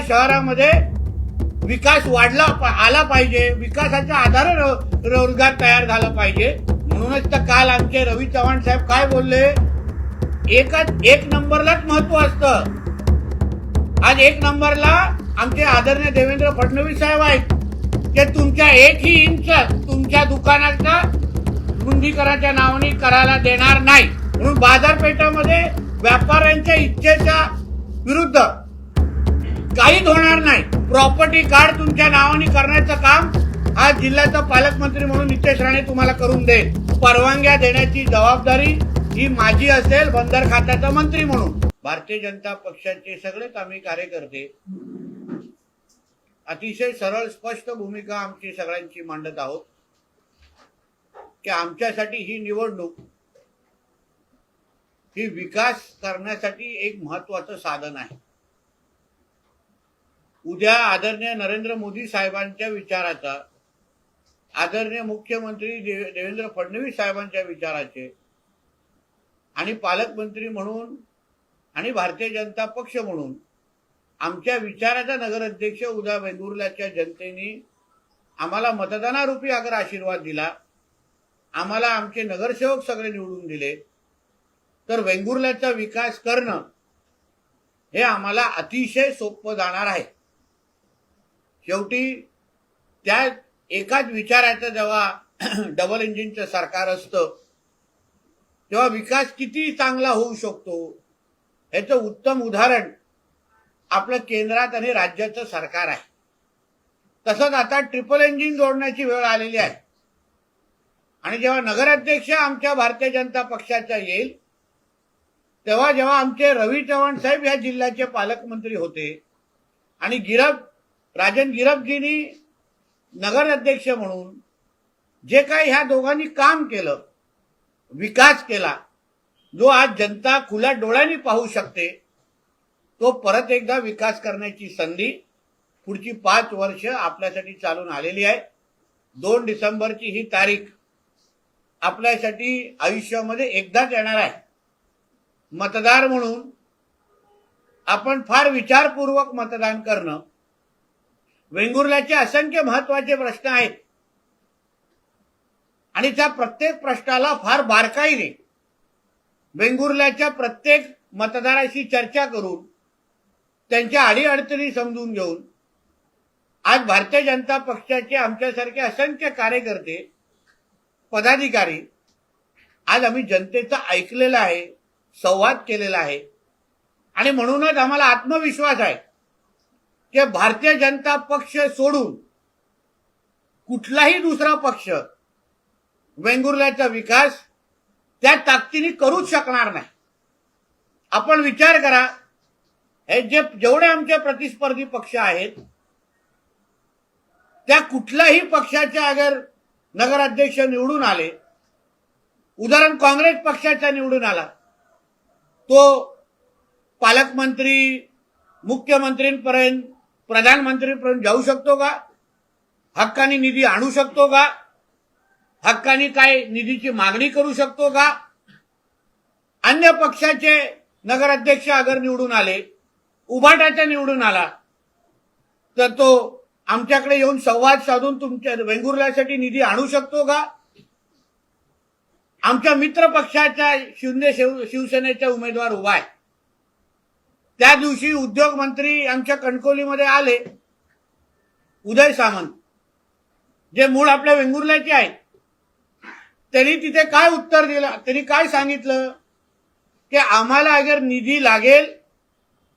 शहरामध्ये विकास आला पाहिजे, विकासाच्या आधारे रोजगार तयार झाला पाहिजे. म्हणूनच तर काल आमचे रवी चव्हाण साहेब काय बोलले, एक नंबरलाच महत्व असतं. आज एक नंबरला आमचे आदरणीय देवेंद्र फडणवीस साहेब आहेत की तुमच्या एकही इंच तुमच्या दुकानाचा रुंदीकरणाच्या नावाने करायला देणार नाही. म्हणून बाजारपेठामध्ये व्यापाऱ्यांच्या इच्छेच्या विरुद्ध काहीच होणार नाही. प्रॉपर्टी कार्ड तुमच्या नावाने करण्याचं काम हा जिल्ह्याचा पालकमंत्री म्हणून नितेश राणे तुम्हाला करून देईल. परवानग्या देण्याची जबाबदारी ही माझी असेल बंदर खात्याचा मंत्री म्हणून. भारतीय जनता पक्षाचे सगळे कामी कार्यकर्ते अतिशय सरळ स्पष्ट भूमिका आमची सगळ्यांची मांडत आहोत की आमच्यासाठी ही निवडणूक ही विकास करण्यासाठी एक महत्वाचं साधन आहे. उद्या आदरणीय नरेंद्र मोदी साहेबांच्या विचाराचा, आदरणीय मुख्यमंत्री देवेंद्र फडणवीस साहेबांच्या विचाराचे आणि पालकमंत्री म्हणून आणि भारतीय जनता पक्ष म्हणून आमच्या विचाराचा नगराध्यक्ष उद्या वेंगुर्ल्याच्या जनतेने आम्हाला मतदानारूपी अगर आशीर्वाद दिला, आम्हाला आमचे नगरसेवक सगळे निवडून दिले, तर वेंगुर्ल्याचा विकास करणं हे आम्हाला अतिशय सोपं जाणार आहे. शेवटी त्या एकाच विचाराचं जेव्हा डबल इंजिनचं सरकार असतं तेव्हा विकास किती चांगला होऊ शकतो याचं उत्तम उदाहरण आपलं केंद्रात आणि राज्याचं सरकार आहे. तसंच आता ट्रिपल इंजिन जोडण्याची वेळ आलेली आहे आणि जेव्हा नगराध्यक्ष आमच्या भारतीय जनता पक्षाचा येईल जेव्हा आमचे रवी चव्हाण साहेब या जिल्ह्याचे पालकमंत्री होते आणि राजन गिरपजींनी नगराध्यक्ष म्हणून जे काही ह्या दोघांनी काम केलं, विकास केला, जो आज जनता खुल्या डोळ्यांनी पाहू शकते, तो परत एकदा विकास करण्याची संधी पुढची 5 वर्ष आपल्यासाठी चालून आलेली आहे. 2 डिसेंबरची ही तारीख आपल्यासाठी आयुष्यामध्ये एकदाच येणार आहे. मतदार म्हणून आपण फार विचारपूर्वक मतदान करणं. वेंगुर्ल्याचे असंख्य महत्वाचे प्रश्न आहेत आणि त्या प्रत्येक प्रश्नाला फार बारकाईने वेंगुर्ल्याच्या प्रत्येक मतदाराशी चर्चा करून त्यांच्या अडीअडचणी समजून घेऊन आज भारतीय जनता पक्षाचे आमच्यासारखे असंख्य कार्यकर्ते, पदाधिकारी आज आम्ही जनतेचा ऐकलेला आहे, संवाद केलेला आहे आणि म्हणूनच आम्हाला आत्मविश्वास आहे की भारतीय जनता पक्ष सोडून कुठलाही दुसरा पक्ष वेंगुर्ल्याचा विकास त्या ताकदीने करूच शकणार नाही. आपण विचार करा, हे जेवढे आमचे प्रतिस्पर्धी पक्ष आहेत त्या कुठल्याही पक्षाचे अगर नगराध्यक्ष निवडून आले, उदाहरण काँग्रेस पक्षाचा निवडून आला, तो पालकमंत्री मुख्यमंत्रींपर्यंत प्रधानमंत्रीपर्यंत जाऊ शकतो का? हक्कानी निधी आणू शकतो का? हक्कानी काय निधीची मागणी करू शकतो का? अन्य पक्षाचे नगराध्यक्ष अगर निवडून आले, उभाटाचा निवडून आला, तर तो आमच्याकडे येऊन संवाद साधून तुमच्या वेंगुर्ल्यासाठी निधी आणू शकतो का? आमच्या मित्र पक्षाच्या शिवसेनेचा उमेदवार उभा आहे. त्या दिवशी उद्योग मंत्री आमच्या कणकवलीमध्ये आले, उदय सामंत, जे मूळ आपल्या वेंगुर्ल्याचे आहेत. त्यांनी तिथे काय उत्तर दिलं, त्यांनी काय सांगितलं की आम्हाला अगर निधी लागेल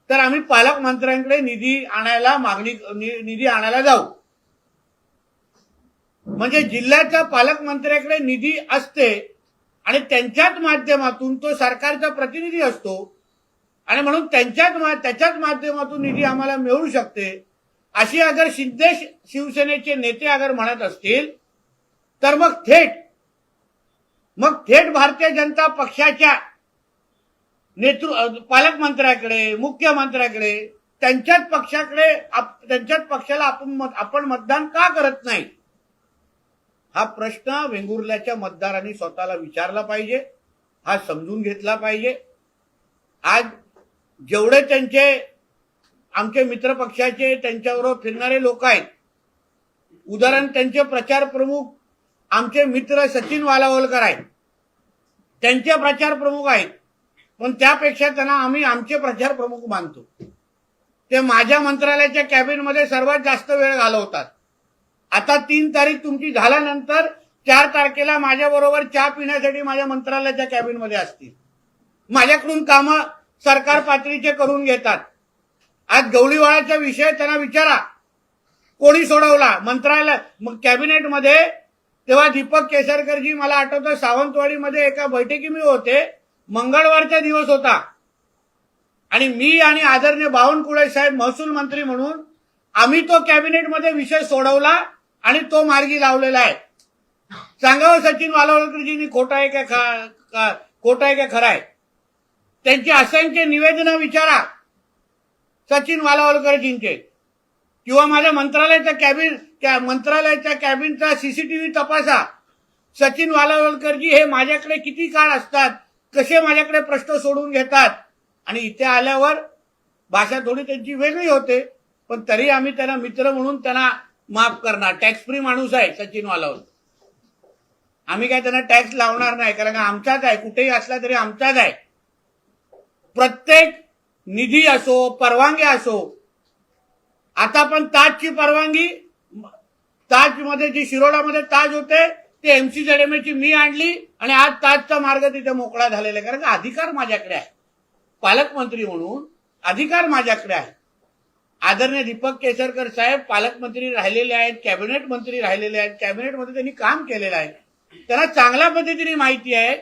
तर आम्ही पालकमंत्र्यांकडे निधी आणायला जाऊ. म्हणजे जिल्ह्याच्या पालकमंत्र्याकडे निधी असते आणि त्यांच्याच माध्यमातून तो सरकारचा प्रतिनिधी असतो आणि म्हणून त्याच्याच माध्यमातून निधी आम्हाला मिळू शकते अशी अगर शिवसेनेचे नेते अगर म्हणत असतील तर मग थेट भारतीय जनता पक्षाच्या पालकमंत्र्याकडे, मुख्यमंत्र्याकडे, त्यांच्याच पक्षाला आपण मतदान का करत नाही, हा प्रश्न वेंगुर्ल्याच्या मतदारांनी स्वतःला विचारला पाहिजे, हा समजून घेतला पाहिजे. आज जेवढे त्यांचे आमचे मित्र पक्षाचे त्यांच्याबरोबर फिरणारे लोक आहेत. उदाहरण त्यांचे प्रचार प्रमुख आमचे मित्र सचिन वालावलकर आहेत, त्यांचे प्रचार प्रमुख आहेत. पण त्यापेक्षा त्यांना आम्ही आमचे प्रचार प्रमुख मानतो. ते माझ्या मंत्रालयाच्या कॅबिनमध्ये सर्वात जास्त वेळ घालवतात. आता 3 तारीख तुमची झाल्यानंतर 4 तारखेला माझ्याबरोबर चहा पिण्यासाठी माझ्या मंत्रालयाच्या कॅबिनमध्ये असतील. माझ्याकडून कामं सरकार पातळीचे करून घेतात. आज गवळीवाळाचा विषय त्यांना विचारा, कोणी सोडवला मंत्रालय कॅबिनेटमध्ये. तेव्हा दीपक केसरकरजी, मला आठवतं सावंतवाडीमध्ये एका बैठकी मी होते, मंगळवारचा दिवस होता आणि मी आणि आदरणीय बावनकुळे साहेब महसूल मंत्री म्हणून आम्ही तो कॅबिनेटमध्ये विषय सोडवला आणि तो मार्गी लावलेला आहे. सांगावं सचिन वालावलकरजींनी खोटा आहे का खरा आहे. त्यांची असंख्य निवेदनं विचारा सचिन वालावलकरजींचे, किंवा माझ्या मंत्रालयाच्या कॅबिनचा सीसीटीव्ही तपासा. सचिन वालावलकरजी हे माझ्याकडे किती काळ असतात, कसे माझ्याकडे प्रश्न सोडून घेतात. आणि इथे आल्यावर भाषा थोडी त्यांची वेगळी होते, पण तरी आम्ही त्यांना मित्र म्हणून त्यांना माफ करणार. टॅक्स फ्री माणूस आहे सचिन वालावलकर. आम्ही काय त्यांना टॅक्स लावणार नाही, कारण का आमचाच आहे, कुठेही असला तरी आमचाच आहे. प्रत्येक निधी असो, परवानगी असो, आता पण ताजची परवानगी, ताजमध्ये जी शिरोडामध्ये ताज होते ते MCZMA मी आणली आणि आज ताजचा मार्ग तिथे मोकळा झालेला आहे. कारण का अधिकार माझ्याकडे आहे, पालकमंत्री म्हणून अधिकार माझ्याकडे आहे. आदरणीय दीपक केसरकर साहेब पालकमंत्री राहिलेले आहेत, कॅबिनेट मंत्री राहिलेले आहेत, कॅबिनेटमध्ये त्यांनी काम केलेलं आहे. त्यांना चांगल्या पद्धतीने माहिती आहे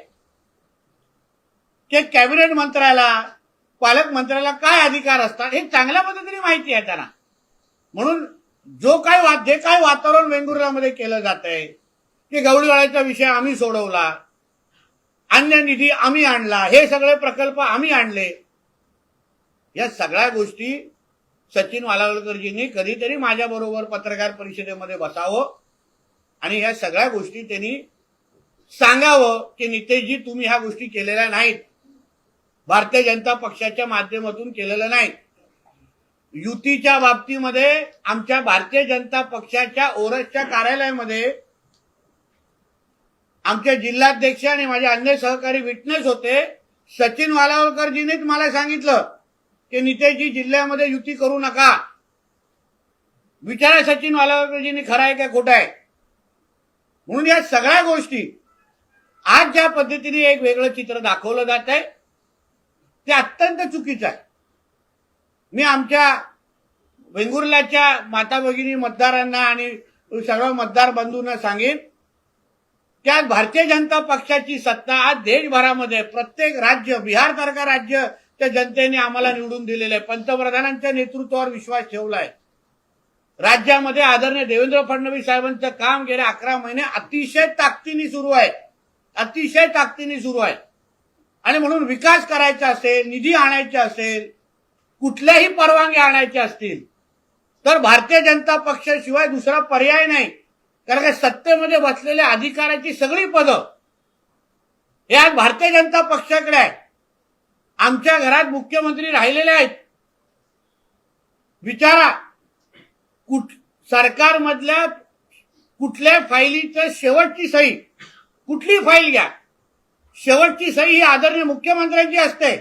की कॅबिनेट मंत्र्याला, पालकमंत्र्याला काय अधिकार असतात, हे चांगल्या पद्धतीने माहिती आहे त्यांना. म्हणून जे काय वातावरण वेंगुर्ल्यामध्ये केलं जात आहे की गवळीवाळ्याचा विषय आम्ही सोडवला, अन्य निधी आम्ही आणला, हे सगळे प्रकल्प आम्ही आणले, या सगळ्या गोष्टी सचिन वालावलकरजींनी कधीतरी माझ्याबरोबर पत्रकार परिषदेमध्ये बसावं आणि या सगळ्या गोष्टी त्यांनी सांगावं की नितेशजी तुम्ही ह्या गोष्टी केलेल्या नाहीत, भारतीय जनता पक्षाच्या माध्यमातून केलेलं नाही. युतीच्या बाबतीमध्ये आमच्या भारतीय जनता पक्षाच्या ओरसच्या कार्यालयामध्ये आमचे जिल्हाध्यक्ष आणि माझे अन्य सहकारी विटनेस होते. सचिन वालावलकरजींनीच मला सांगितलं की नितेशजी जिल्ह्यामध्ये युती करू नका. विचारा सचिन वालावलकरजींनी खरं आहे का खोटं आहे. म्हणून या सगळ्या गोष्टी आज ज्या पद्धतीने एक वेगळं चित्र दाखवलं जात आहे ते अत्यंत चुकीचं आहे. मी आमच्या वेंगुर्ल्याच्या माता भगिनी मतदारांना आणि सर्व मतदार बंधूंना सांगेन की आज भारतीय जनता पक्षाची सत्ता आज देशभरामध्ये प्रत्येक राज्य, बिहारसारखा राज्य त्या जनतेने आम्हाला निवडून दिलेलं आहे. पंतप्रधानांच्या नेतृत्वावर विश्वास ठेवला आहे. राज्यामध्ये आदरणीय देवेंद्र फडणवीस साहेबांचं काम गेल्या 11 महिने अतिशय ताकदीने सुरू आहे, अतिशय ताकदीने सुरू आहे. आणि म्हणून विकास करायचा असेल, निधी आणायचा असेल, कुठल्याही परवानगी आणायच्या असतील तर भारतीय जनता पक्षाशिवाय दुसरा पर्याय नाही. कारण का सत्तेमध्ये बसलेल्या अधिकाराची सगळी पदं हे आज भारतीय जनता पक्षाकडे आहे. आमच्या घरात मुख्यमंत्री राहिलेले आहेत. विचारा सरकारमधल्या कुठल्या फाईलीचं शेवटची सही, कुठली फाईल घ्या, शेवटची सही ही आदरणीय मुख्यमंत्र्यांची असते.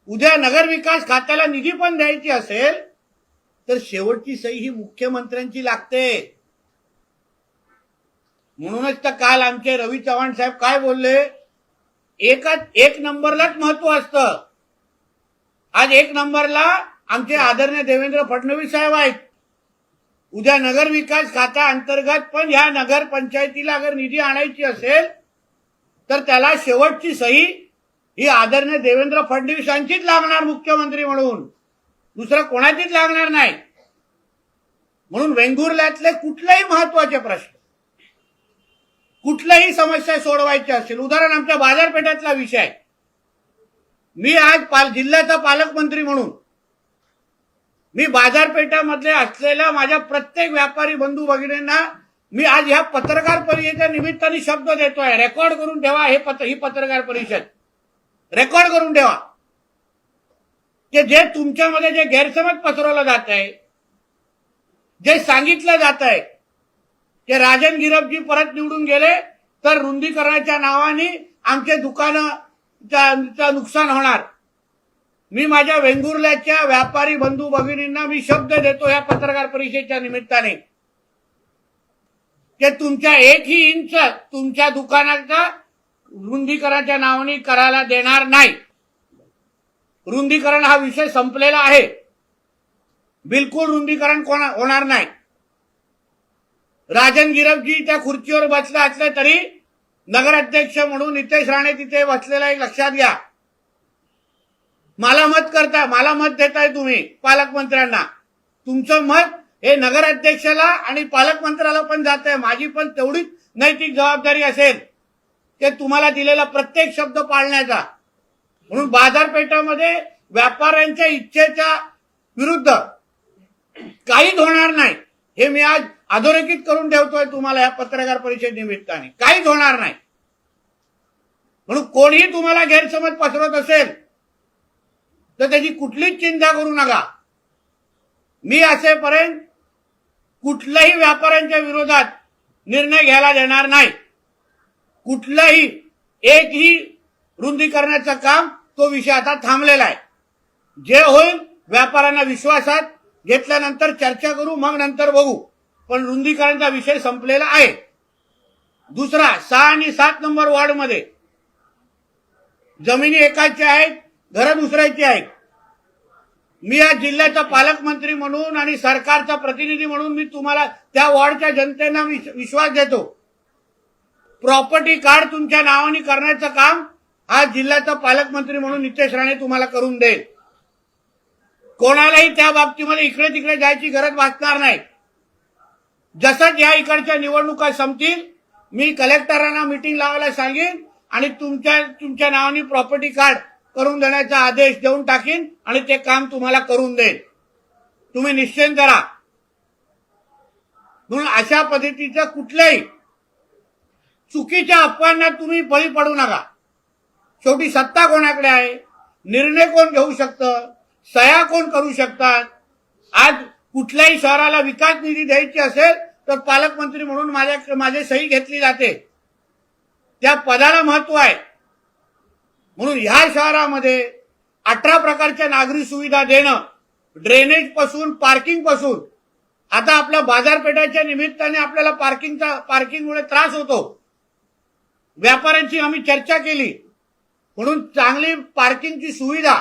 उद्या नगरविकास खात्याला निधी पण द्यायची असेल तर शेवटची सही ही मुख्यमंत्र्यांची लागते. म्हणूनच तर काल आमचे रवी चव्हाण साहेब काय बोलले, एक नंबरलाच महत्व असतं. आज 1 नंबरला आमचे आदरणीय देवेंद्र फडणवीस साहेब आहेत. उद्या नगरविकास खात्या अंतर्गत पण ह्या नगर पंचायतीला अगर निधी आणायची असेल तर त्याला शेवटची सही ही आदरणीय देवेंद्र फडणवीसांचीच लागणार मुख्यमंत्री म्हणून, दुसरा कोणाचीच लागणार नाही. म्हणून वेंगुर्ल्यातले कुठलेही महत्वाचे प्रश्न, कुठल्याही समस्या सोडवायच्या असेल, उदाहरण आमच्या बाजारपेठातला विषय, मी आज जिल्ह्याचा पालकमंत्री म्हणून मी बाजारपेठामधले असलेल्या माझ्या प्रत्येक व्यापारी बंधू भगिनींना मी आज ह्या पत्रकार परिषदेच्या निमित्ताने शब्द देतोय, रेकॉर्ड करून ठेवा. ही पत्रकार परिषद रेकॉर्ड करून ठेवा की जे तुमच्यामध्ये जे गैरसमज पसरवलं जात आहे, जे सांगितलं जात आहे की राजन गिरपजी परत निवडून गेले तर रुंदीकरणाच्या नावाने आमचे दुकानं नुकसान होणार. मी माझ्या वेंगुर्ल्याच्या व्यापारी बंधू भगिनींना मी शब्द देतो या पत्रकार परिषदेच्या निमित्ताने की तुमच्या एकही इंच तुमच्या दुकानाचा रुंदीकरणाच्या नावाने करायला देणार नाही. रुंदीकरण हा विषय संपलेला आहे. बिलकुल रुंदीकरण होणार नाही. राजन गिरपजी त्या खुर्चीवर बसला असले तरी नगराध्यक्ष म्हणून नितेश राणे तिथे बसलेला एक लक्षात घ्या. मला मत देताय तुम्ही पालकमंत्र्यांना. तुमचं मत हे नगराध्यक्षाला आणि पालकमंत्र्याला पण जात आहे. माझी पण तेवढीच नैतिक जबाबदारी असेल की तुम्हाला दिलेला प्रत्येक शब्द पाळण्याचा. म्हणून बाजारपेठामध्ये व्यापाऱ्यांच्या इच्छेच्या विरुद्ध काहीच होणार नाही हे मी आज अधोरेखित करून ठेवतोय तुम्हाला या पत्रकार परिषद निमित्ताने. काहीच होणार नाही. म्हणून कोणीही तुम्हाला गैरसमज पसरवत असेल तर त्याची कुठलीच चिंता करू नका. मी असेपर्यंत कुठल्याही व्यापाऱ्यांच्या विरोधात निर्णय घ्यायला देणार नाही. कुठलाही एकही रुंदीकरणाचं काम तो विषय आता थांबलेला आहे. जे होईल व्यापाऱ्यांना विश्वासात घेतल्यानंतर चर्चा करू, मग नंतर बघू. पण रुंदीकरणाचा विषय संपलेला आहे. दुसरा 6 आणि 7 नंबर वॉर्डमध्ये जमिनी एकाच्या आहेत, घरं दुसऱ्याची आहेत. मी या जिल्ह्याचा पालकमंत्री म्हणून आणि सरकारचा प्रतिनिधी म्हणून मी तुम्हाला त्या वॉर्डच्या जनतेला विश्वास देतो. प्रॉपर्टी कार्ड तुमच्या नावाने करण्याचं काम हा जिल्ह्याचा पालकमंत्री म्हणून नितेश राणे तुम्हाला करून देईल. कोणालाही त्या बाबतीमध्ये इकडे तिकडे जायची गरज भासणार नाही. जसंच या इकडच्या निवडणुका संपतील मी कलेक्टरांना मीटिंग लावायला सांगेन आणि तुमच्या नावाने प्रॉपर्टी कार्ड करून देण्याचा आदेश देऊन टाकीन आणि ते काम तुम्हाला करून देईल. तुम्ही निश्चिंत करा. म्हणून अशा पद्धतीचं कुठल्याही चुकीच्या अफवांना तुम्ही बळी पडू नका. शेवटी सत्ता कोणाकडे आहे, निर्णय कोण घेऊ शकतं, सह्या कोण करू शकतात. आज कुठल्याही शहराला विकास निधी द्यायची असेल तर पालकमंत्री म्हणून माझी सही घेतली जाते. त्या पदाला महत्व आहे. म्हणून ह्या शहरामध्ये 18 प्रकारच्या नागरी सुविधा देणं, ड्रेनेज पासून पार्किंग पासून, आता आपल्या बाजारपेठाच्या निमित्ताने आपल्याला पार्किंगमुळे त्रास होतो. व्यापाऱ्यांची आम्ही चर्चा केली. म्हणून चांगली पार्किंगची सुविधा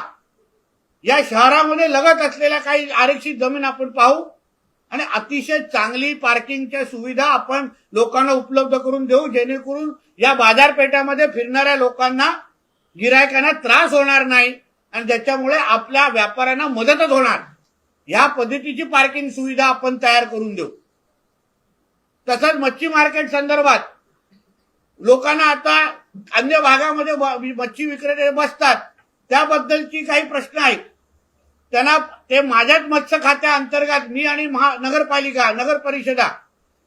या शहरामध्ये लगत असलेल्या काही आरक्षित जमीन आपण पाहू आणि अतिशय चांगली पार्किंगच्या सुविधा आपण लोकांना उपलब्ध करून देऊ, जेणेकरून या बाजारपेठामध्ये फिरणाऱ्या लोकांना, गिरायकांना त्रास होणार नाही आणि त्याच्यामुळे आपल्या व्यापाऱ्यांना मदतच होणार. या पद्धतीची पार्किंग सुविधा आपण तयार करून देऊ. तसंच मच्छी मार्केट संदर्भात लोकांना आता अन्य भागामध्ये मच्छी विक्रेते बसतात, त्याबद्दलची काही प्रश्न आहेत. त्यांना ते माझ्याच मत्स्य खात्या अंतर्गत मी आणि नगरपालिका, नगर परिषदा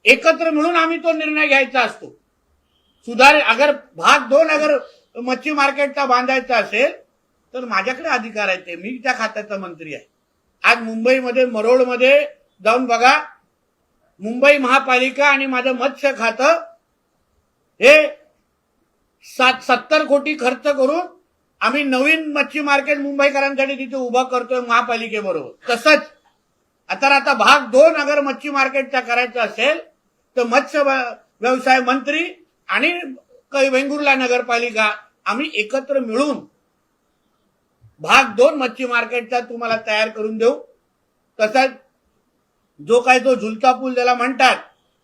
एकत्र मिळून आम्ही तो निर्णय घ्यायचा असतो. अगर भाग 2 अगर मच्छी मार्केटचा बांधायचा असेल तर माझ्याकडे अधिकार आहे. ते मी त्या खात्याचा मंत्री आहे. आज मुंबईमध्ये मरोळमध्ये जाऊन बघा. मुंबई महापालिका आणि माझं मत्स्य खातं हे 70 कोटी खर्च करून आम्ही नवीन मच्छी मार्केट मुंबईकरांसाठी तिथे उभा करतोय महापालिकेबरोबर. तसंच आता भाग 2 अगर मच्छी मार्केटचा करायचा असेल तर मत्स्य व्यवसाय मंत्री आणि वेंगुर्ला नगरपालिका आम्ही एकत्र मिळून भाग 2 मच्छी मार्केटचा तुम्हाला तयार करून देऊ. तसंच जो काही तो झुलता पूल ज्याला म्हणतात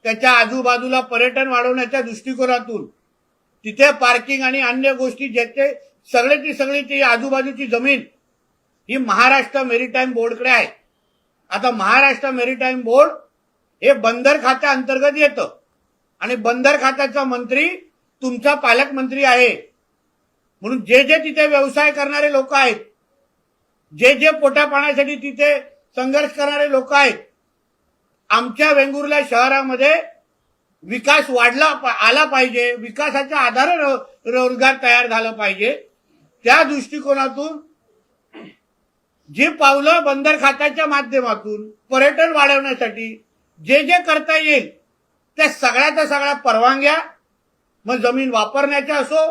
त्याच्या आजूबाजूला पर्यटन वाढवण्याच्या दृष्टिकोनातून तिथे पार्किंग आणि अन्य गोष्टी ज्याचे सगळी ती आजूबाजूची जमीन ही महाराष्ट्र मेरीटाईम बोर्डकडे आहे. आता महाराष्ट्र मेरीटाईम बोर्ड हे बंदर खात्या अंतर्गत येतं आणि बंदर खात्याचा मंत्री तुमचा पालकमंत्री आहे. म्हणून जे तिथे व्यवसाय करणारे लोक आहेत, जे पोटा पाण्यासाठी तिथे संघर्ष करणारे लोक आहेत, आमच्या वेंगुर्ला शहरामध्ये विकास आला पाहिजे, विकासाच्या आधारे रोजगार तयार झाला पाहिजे. त्या दृष्टिकोनातून जी पावलं बंदर खात्याच्या माध्यमातून पर्यटन वाढवण्यासाठी जे जे करता येईल त्या सगळ्याच्या सगळ्या परवानग्या, मग जमीन वापरण्याच्या असो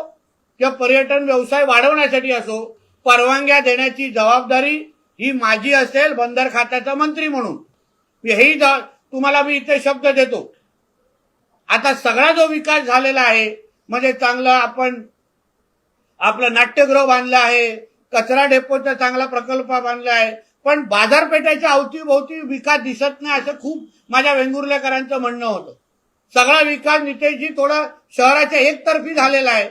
किंवा पर्यटन व्यवसाय वाढवण्यासाठी असो, परवानग्या देण्याची जबाबदारी ही माझी असेल बंदर खात्याचा मंत्री म्हणून. हेही तुम्हाला मी इथे शब्द देतो. आता सगळा जो विकास झालेला आहे म्हणजे चांगलं आपण आपलं नाट्यगृह बांधलं आहे, कचरा डेपोचा चांगला प्रकल्प बांधला आहे, पण बाजारपेठेच्या अवतीभोवती विकास दिसत नाही असं खूप माझ्या वेंगुर्लेकरांचं म्हणणं होतं. सगळा विकास नितेशजी थोडा शहराच्या एकतर्फी झालेला आहे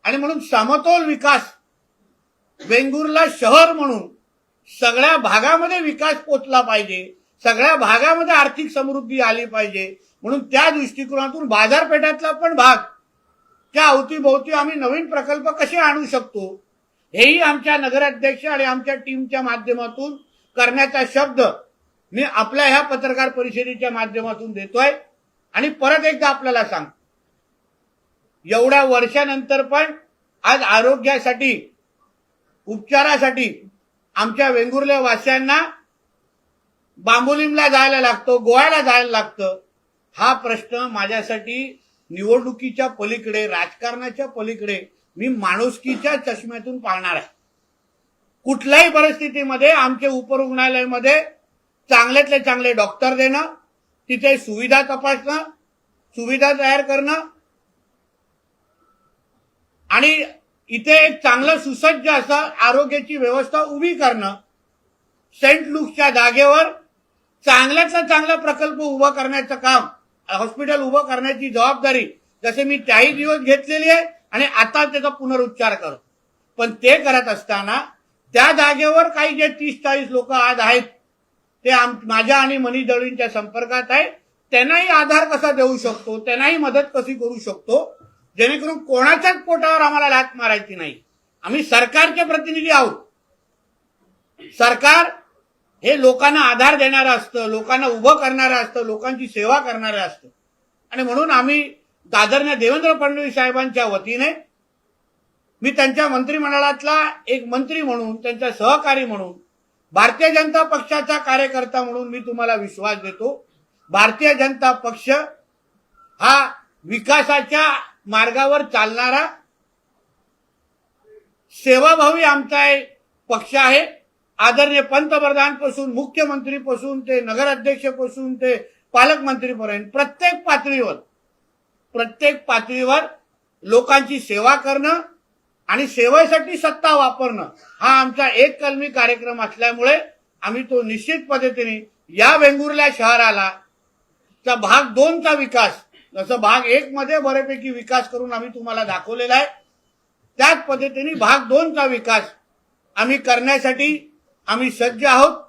आणि म्हणून समतोल विकास वेंगुर्ला शहर म्हणून सगळ्या भागामध्ये विकास पोचला पाहिजे, सगळ्या भागामध्ये आर्थिक समृद्धी आली पाहिजे. म्हणून त्या दृष्टिकोनातून बाजारपेठातला पण भाग त्या अवतीभोवती आम्ही नवीन प्रकल्प कसे आणू शकतो हेही आमच्या नगराध्यक्ष आणि आमच्या टीमच्या माध्यमातून करण्याचा शब्द मी आपल्या ह्या पत्रकार परिषदेच्या माध्यमातून देतोय. आणि परत एकदा आपल्याला सांग, एवढ्या वर्षानंतर पण आज आरोग्यासाठी उपचारासाठी आमच्या वेंगुर्ले वासियांना बांबोलीमला जायला लागतं, गोव्याला जायला लागतं. हा प्रश्न माझ्यासाठी निवडणुकीच्या पलीकडे, राजकारणाच्या पलीकडे मी माणुसकीच्या चष्म्यातून पाहणार आहे. कुठल्याही परिस्थितीमध्ये आमचे उपरुग्णालयामध्ये चांगल्यातले चांगले डॉक्टर देणं, तिथे सुविधा तपासणं, सुविधा तयार करणं आणि इथे एक चांगलं सुसज्ज असं आरोग्याची व्यवस्था उभी करणं, सेंट लुकच्या जागेवर चांगल्यातला चांगला प्रकल्प उभा करण्याचं काम, हॉस्पिटल उभं करण्याची जबाबदारी जसे मी त्याही दिवस घेतलेली आहे आणि आता त्याचा पुनरुच्चार करतो. पण ते करत असताना त्या जागेवर काही जे 30-40 लोक आज आहेत ते माझ्या आणि मनीष दळवींच्या संपर्कात आहे. त्यांनाही आधार कसा देऊ शकतो, त्यांनाही मदत कशी करू शकतो, जेणेकरून कोणाच्याच पोटावर आम्हाला लाथ मारायची नाही. आम्ही सरकारचे प्रतिनिधी आहोत. सरकार हे लोकांना आधार देणारं असतं, लोकांना उभं करणारं असतं, लोकांची सेवा करणारं असतं. आणि म्हणून आम्ही आदरणीय देवेंद्र फडणवीस साहेबांच्या वतीने मी त्यांच्या मंत्रिमंडळातला एक मंत्री म्हणून, त्यांचा सहकारी म्हणून, भारतीय जनता पक्षाचा कार्यकर्ता म्हणून मी तुम्हाला विश्वास देतो. भारतीय जनता पक्ष हा विकासाच्या मार्गावर चालणारा सेवाभावी आमचा एक पक्ष आहे. आदरणीय पंतप्रधानपासून, मुख्यमंत्रीपासून ते नगराध्यक्षपासून ते पालकमंत्रीपर्यंत प्रत्येक पातळीवर लोकांची सेवा करणं आणि सेवेसाठी सत्ता वापरणं हा आमचा एक कलमी कार्यक्रम असल्यामुळे आम्ही तो निश्चित पद्धतीने या वेंगुर्ला शहराला भाग 2चा विकास, जसं भाग 1 मध्ये बऱ्यापैकी विकास करून आम्ही तुम्हाला दाखवलेला आहे, त्याच पद्धतीने भाग 2चा विकास आम्ही करण्यासाठी आम्ही सज्ज आहोत.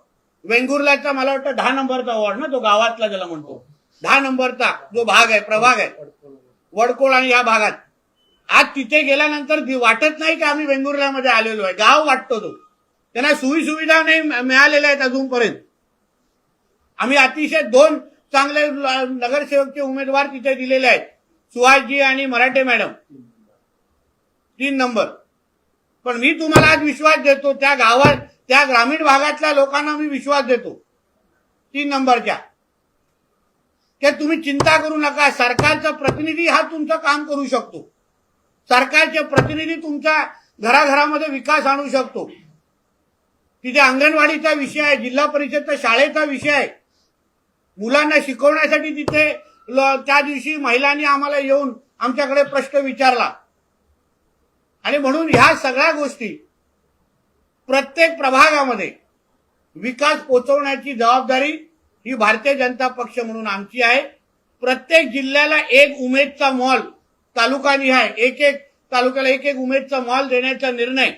वेंगुर्ल्याचा मला वाटतं 10 नंबरचा वॉर्ड ना, तो गावातला ज्याला म्हणतो 10 नंबरचा जो भाग आहे, प्रभाग आहे वडकोळ, आणि या भागात आज तिथे गेल्यानंतर वाटत नाही की आम्ही वेंगुर्ल्यामध्ये आलेलो आहे. गाव वाटतो तो. त्यांना सुविधा नाही मिळालेल्या आहेत अजूनपर्यंत. आम्ही अतिशय 2 चांगले नगरसेवकचे उमेदवार तिथे दिलेले आहेत, सुहासजी आणि मराठे मॅडम 3 नंबर. पण मी तुम्हाला आज विश्वास देतो, त्या गावात, त्या ग्रामीण भागातल्या लोकांना मी विश्वास देतो 3 नंबरच्या, की तुम्ही चिंता करू नका. सरकारचा प्रतिनिधी हा तुमचं काम करू शकतो. सरकारचे प्रतिनिधी तुमच्या घराघरामध्ये विकास आणू शकतो. तिथे अंगणवाडीचा विषय आहे, जिल्हा परिषदच्या शाळेचा विषय आहे, मुलांना शिकवण्यासाठी तिथे त्या दिवशी महिलांनी आम्हाला येऊन आमच्याकडे प्रश्न विचारला. आणि म्हणून ह्या सगळ्या गोष्टी प्रत्येक प्रभागामध्ये विकास पोहोचवण्याची जबाबदारी ही भारतीय जनता पक्ष म्हणून आमची आहे. प्रत्येक जिल्ह्याला एक उमेदचा मॉल, तालुकानिहाय एक तालुक्याला एक उमेदचा मॉल देण्याचा निर्णय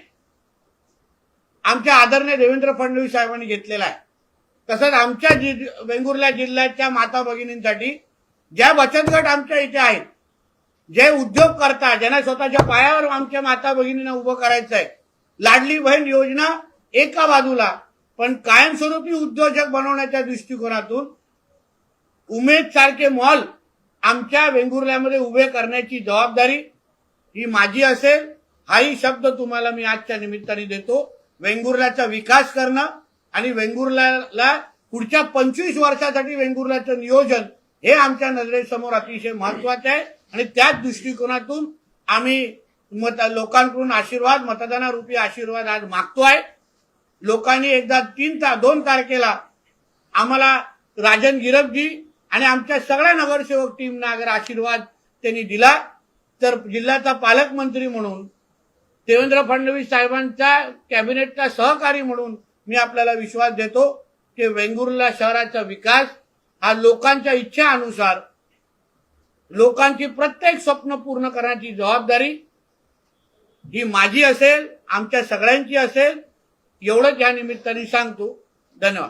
आमच्या आदरणीय देवेंद्र फडणवीस साहेबांनी घेतलेला आहे. तसंच आमच्या वेंगुर्ला जिल्ह्याच्या माता भगिनींसाठी ज्या बचत गट आमच्या इथे आहेत, जे उद्योग करतात, ज्यांना स्वतःच्या पायावर आमच्या माता भगिनींना उभं करायचं आहे, लाडली बहीण योजना एका बाजूला, पण कायमस्वरूपी उद्योजक बनवण्याच्या दृष्टिकोनातून उमेद सारखे मॉल आमच्या वेंगुर्ल्यामध्ये उभे करण्याची जबाबदारी ही माझी असेल. हाही शब्द तुम्हाला मी आजच्या निमित्ताने देतो. वेंगुर्ल्याचा विकास करणं आणि वेंगुर्ल्याला पुढच्या 25 वर्षासाठी वेंगुर्ल्याचं नियोजन हे आमच्या नजरेसमोर अतिशय महत्वाचं आहे आणि त्याच दृष्टिकोनातून आम्ही लोकांकडून आशीर्वाद, मतदानारूपी आशीर्वाद आज मागतोय. लोकांनी एकदा 2 तारखेला आम्हाला राजन गिरपजी आणि आमच्या सगळ्या नगरसेवक टीमना अगर आशीर्वाद त्यांनी दिला तर जिल्ह्याचा पालकमंत्री म्हणून, देवेंद्र फडणवीस साहेबांच्या कॅबिनेटचा सहकारी म्हणून मी आपल्याला विश्वास देतो की वेंगुर्ला शहराचा विकास हा लोकांच्या इच्छेनुसार, लोकांची प्रत्येक स्वप्न पूर्ण करण्याची जबाबदारी ही माझी असेल, आमच्या सगळ्यांची असेल. एवढंच या निमित्ताने सांगतो. धन्यवाद.